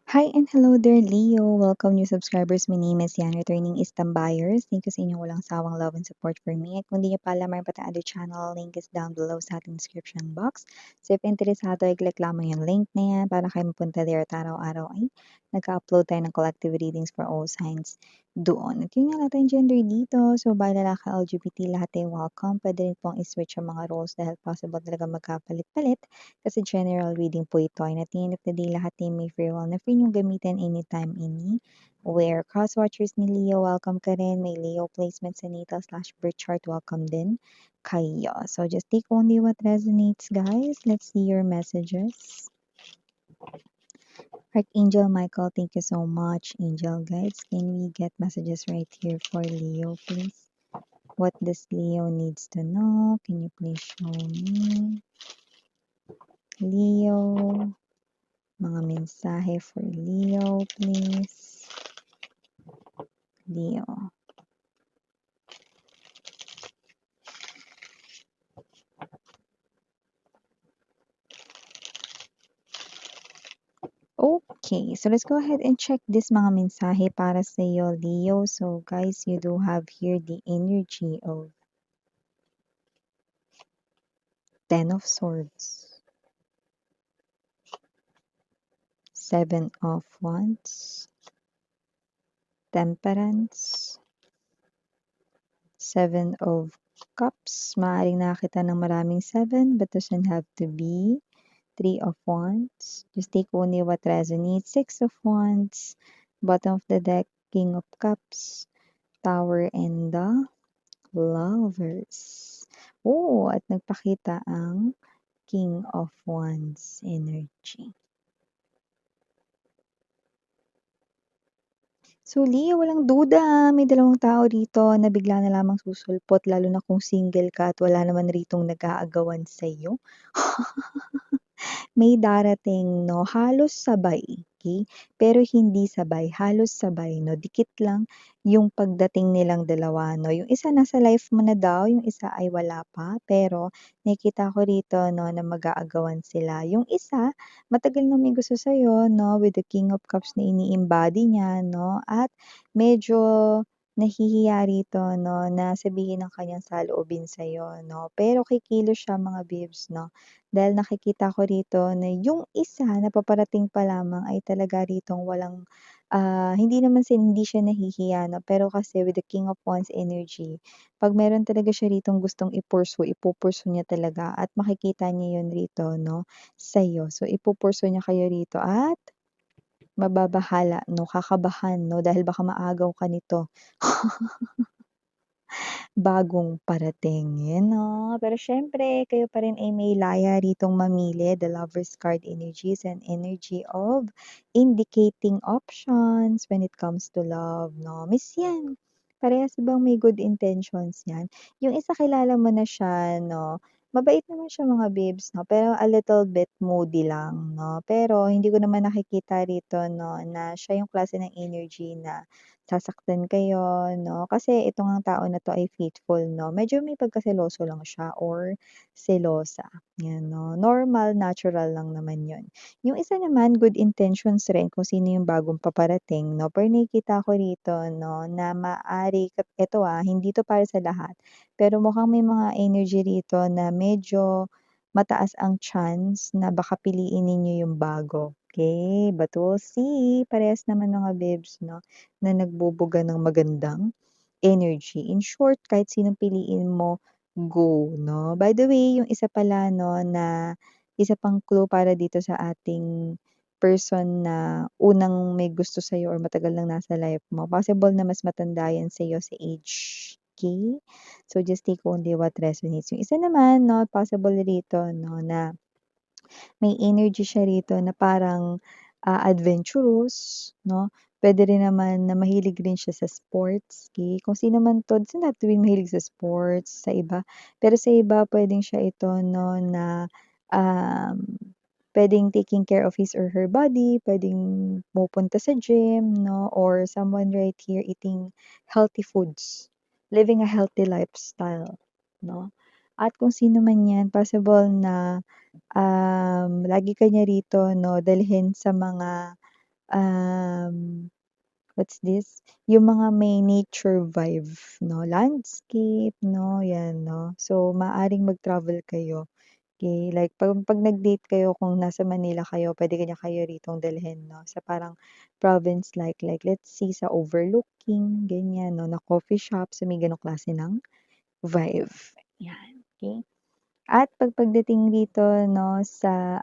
Hi and hello there, Leo. Welcome new subscribers. My name is Yan, returning Istam buyers. Thank you sa inyong walang sawang love and support for me. At kung di nyo pa alam, mayroon pa tayong other channel. Link is down below sa ating description box. So if interesado, i-click lamang yung link na yan para kayo mapunta there at araw-araw ay nag-upload tayo ng collective readings for all signs doon. At yun nga natin gender dito. So by lalaki, LGBT, lahat ay welcome. Pwede rin pong i-switch ang mga roles dahil possible talaga magkapalit-palit. Kasi general reading po ito ay at the end of the day, lahat ay may free will na free niyong gamitin anytime, anywhere. Crosswatchers ni Leo, welcome ka rin. May Leo placement sa natal/birth chart, welcome din kayo. So just take only what resonates, guys. Let's see your messages. Archangel Michael, thank you so much. Angel guides, can we get messages right here for Leo, please? What does Leo needs to know? Can you please show me? Leo, mga mensahe for Leo, please. Leo. Okay, so let's go ahead and check this mga mensahe para sa iyo, Leo. So guys, you do have here the energy of Ten of Swords, Seven of Wands, Temperance, Seven of Cups. Maaaring nakita ng maraming seven, but doesn't have to be. Three of Wands. Just take only what resonates. Six of Wands. Bottom of the deck, King of Cups, Tower, and the Lovers. Oh, at nagpakita ang King of Wands energy. So, Leo, walang duda, may dalawang tao rito na bigla na lamang susulpot, lalo na kung single ka at wala naman ritong nag-aagawan sa'yo. May darating 'no, halos sabay, okey? Pero hindi sabay, halos sabay 'no, dikit lang yung pagdating nilang dalawa 'no. Yung isa nasa life mo na daw, yung isa ay wala pa, pero nakikita ko rito 'no na mag-aagawan sila. Yung isa, matagal na may gusto sa'yo 'no, with the King of Cups na ini-embody niya 'no, at medyo nahihiya rito 'no, na sabihin ang kanyang saloobin sa'yo 'no. Pero kikilos siya mga bibs 'no. Dahil nakikita ko rito na yung isa na paparating pa lamang ay talaga ritong walang, hindi naman hindi siya nahihiya 'no, pero kasi with the King of Wands energy, 'pag meron talaga siya ritong gustong ipu-pursue niya talaga at makikita niya yun rito 'no, sa'yo. So ipu-pursue niya kayo rito at mababahala 'no, kakabahan 'no, dahil baka maagaw ka nito. Bagong parating, yun 'no. Pero siyempre kayo pa rin ay may laya ritong mamili, the Lovers card energy is an energy of indicating options when it comes to love 'no. Miss yan, parehas bang may good intentions yan. Yung isa kilala mo na siya 'no, mabait naman siya mga babes 'no, pero a little bit moody lang 'no. Pero hindi ko naman nakikita rito 'no, na siya yung klase ng energy na sasaktan kayo 'no, kasi ito ngang tao na 'to ay faithful 'no, medyo may pagkaseloso lang siya or selosa, 'yan 'no. Normal, natural lang naman 'yun. Yung isa naman good intentions rin kung sino yung bagong paparating 'no, pero nakikita ko rito 'no, na maaari ito, hindi 'to para sa lahat, pero mukhang may mga energy rito na medyo mataas ang chance na baka piliin ninyo yung bago, okey? But we'll see, parehas naman mga bibs 'no na nagbubuga ng magandang energy. In short, kahit sinong piliin mo, go, 'no? By the way, yung isa pala 'no, na isa pang clue para dito sa ating person na unang may gusto sa'yo or matagal nang nasa life mo, possible na mas matanda yan sa'yo sa age, okey? So, just take only what resonates. Yung isa naman 'no, possible rito 'no, na may energy siya rito na parang, adventurous 'no. Puwede rin naman na mahilig rin siya sa sports, okey. Kung sino man 'to, doesn't have to be mahilig sa sports, sa iba. Pero sa iba puwedeng siya ito 'no na, um, puwedeng taking care of his or her body, puwedeng pumupunta sa gym 'no, or someone right here eating healthy foods, living a healthy lifestyle 'no. At kung sino man 'yan, possible na lagi ka niya rito 'no, dalhin sa mga, um, what's this? Yung mga may nature vibe 'no, landscape 'no, 'yan 'no. So, maaaring mag-travel kayo, okey. Like 'pag nag-date kayo kung nasa Manila kayo, puwede niya kayo ritong dalhin 'no, sa parang province like let's say sa overlooking ganyan 'no, na coffee shop. So, may gano'ng klase ng vibe, 'yan, okey. At pagdating dito 'no sa,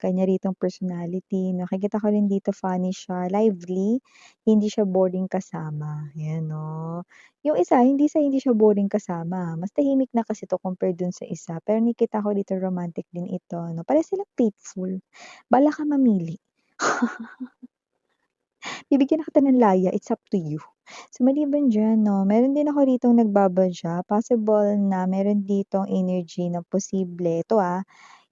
kanya ritong personality nakikita ko rin dito funny siya, lively, hindi siya boring kasama, 'yan 'no. Yung isa hindi siya boring kasama, mas tahimik na kasi 'to compare dun sa isa, pero nakikita ko dito romantic din ito 'no, parehas silang faithful. Bahala ka mamili. Bibigyan na kita ng laya, it's up to you. So, maliban diyan 'no, meron din ako ritong nagbabadya, possible na meron ditong energy na posible ito,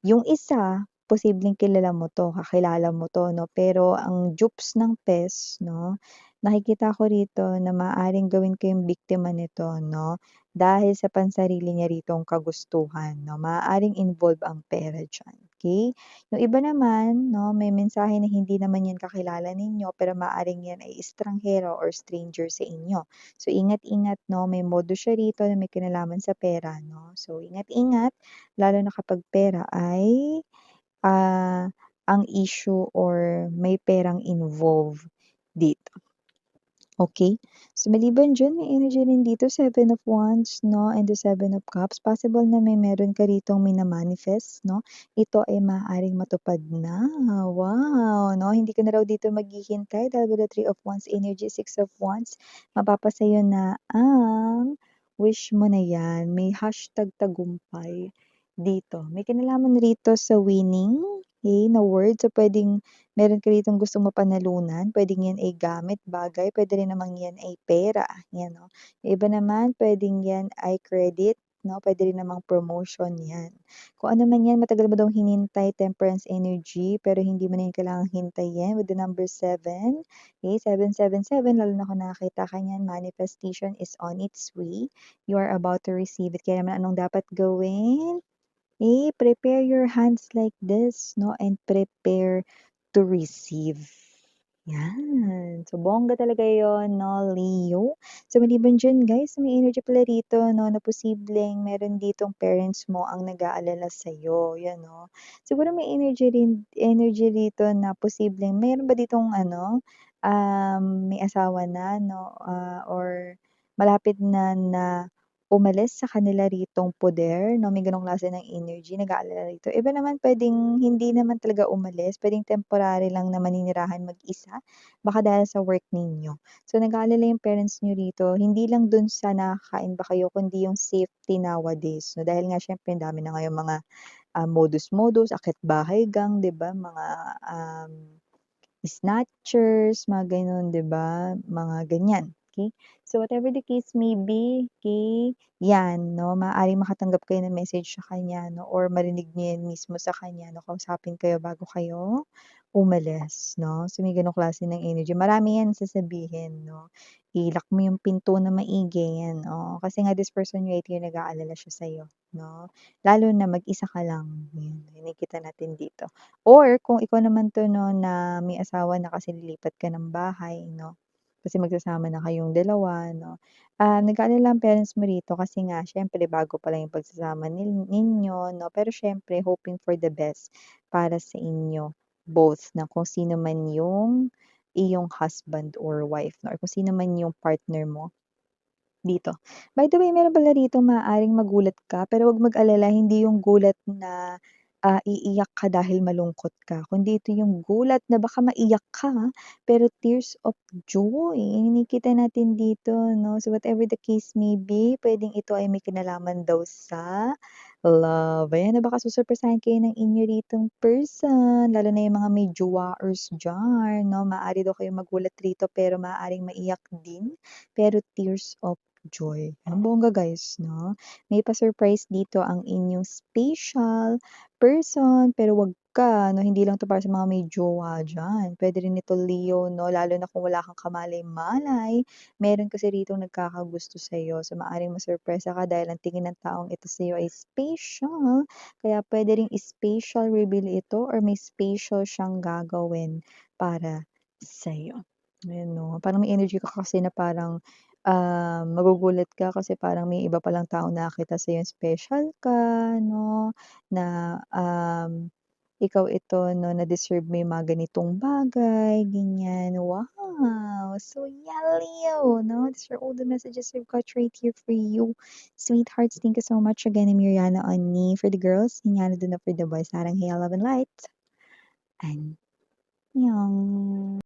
yung isa, posibleng kilala mo 'to, kakilala mo 'to 'no, pero ang dupes ng pes 'no, nakikita ko rito na maaaring gawin kayong biktima nito 'no, dahil sa pansarili niya ritong kagustuhan 'no, maaaring involve ang pera diyan, okey? Yung iba naman 'no, may mensahe na hindi naman 'yan kakilala ninyo, pero maaaring 'yan ay estranghero or stranger sa inyo. So, ingat-ingat 'no, may modus siya rito na may kinalaman sa pera 'no, so ingat-ingat. Lalo na kapag pera ay, ang issue or may perang involve dito, okey? So, maliban diyan may energy rin dito Seven of Wands 'no, and the Seven of Cups. Possible na may meron ka ritong mina-manifest 'no, ito ay maaaring matupad na, wow 'no, hindi ka na raw dito maghihintay dahil with the Three of Wands energy, Six of Wands, mapapasa'yo na ang wish mo na 'yan. May hashtag tagumpay dito. May kinalaman rito sa winning, okey, na word. So, puwedeng meron ka ritong gustong mapanalunan, puwedeng 'yan ay gamit, bagay, puwede rin namang 'yan ay pera, 'yan 'no. Yung iba naman puwedeng 'yan ay credit 'no, puwede rin namang promotion 'yan. Kung ano man 'yan, matagal mo daw hinintay, Temperance energy, pero hindi mo na 'yan kailangang hintayin with the number 7, okey, 777 lalo na kung nakakita ka niyan, manifestation is on its way. You are about to receive it. Kaya naman anong dapat gawin? Prepare your hands like this 'no, and prepare to receive. 'Yan. So, bongga talaga yon 'no, Leo. So, maliban diyan guys, may energy pala rito 'no, na posibleng meron ditong parents mo ang nag-aalala sa'yo, 'yan 'no. Siguro may energy rito na posibleng meron ba ditong ano, may asawa na 'no, or malapit na na umalis sa kanila ritong poder 'no, may gano'ng klase ng energy, nag-aalala rito. Iba naman puwedeng hindi naman talaga umalis, puwedeng temporary lang na maninirahan mag-isa, baka dahil sa work ninyo. So, nag-aalala yung parents niyo rito, hindi lang dun sa nakakain ba kayo kundi yung safety nowadays 'no, dahil nga siyempre ang dami na ngayong mga, modus-modus, akyat bahay gang, 'di ba, mga, snatchers, mga gano'n, 'di ba? Mga ganyan, okey? So, whatever the case may be, okey, 'yan 'no, maaaring makatanggap kayo ng message sa kanya 'no, or marinig niyo 'yan mismo sa kanya 'no, kausapin kayo bago kayo umalis 'no. So, may gano'ng klase ng energy. Marami 'yan sasabihin 'no. I-lock mo yung pinto na maigi, 'yan, oo. Kasi nga this person right here nag-aalala siya sa'yo 'no, lalo na mag-isa ka lang, 'yan, nakikita natin dito. Or kung ikaw naman 'to 'no, na may asawa na kasi lilipat ka ng bahay 'no, kasi magsasama na kayong dalawa 'no. Nag-aalala ang parents mo rito kasi nga siyempre bago pa lang yung pagsasama ninyo 'no, pero siyempre hoping for the best para sa inyo both na kung sino man yung iyong husband or wife 'no, or kung sino man yung partner mo dito. By the way, meron pala rito maaaring magulat ka, pero 'wag mag-alala hindi yung gulat na, iiyak ka dahil malungkot ka, kundi ito yung gulat na baka maiyak ka, pero tears of joy yung nakikita natin dito 'no. So, whatever the case may be, puwedeng ito ay may kinalaman daw sa love. Ayan na baka susurpresahan kayo ng inyo ritong person, lalo na yung mga may jowaers diyan 'no. Maaari daw kayong magulat rito pero maaaring maiyak din, pero tears of joy. Ang bongga guys 'no. May pa-surprise dito ang inyong special person, pero 'wag ka 'no, hindi lang 'to para sa mga may jowa diyan. Puwede rin ito Leo 'no, lalo na kung wala kang kamalay-malay, meron kasi ritong nagkakagusto sa'yo. So, maaaring masurpresa ka dahil ang tingin ng taong ito sa'yo ay special, kaya puwede ring special reveal ito or may special siyang gagawin para sa'yo. Ayan 'no, parang may energy ka kasi na parang, magugulat ka kasi parang may iba palang taong nakakita sa'yong special ka 'no, na, ikaw ito 'no, na deserve mo yung mga ganitong bagay, ganyan. Wow! So yeah, Leo 'no, these are all the messages we've got right here for you. Sweethearts, thank you so much again. I'm Mariana on me for the girls, Ninyana Duna for the boys. Sarang Hey, love and light. And 'yang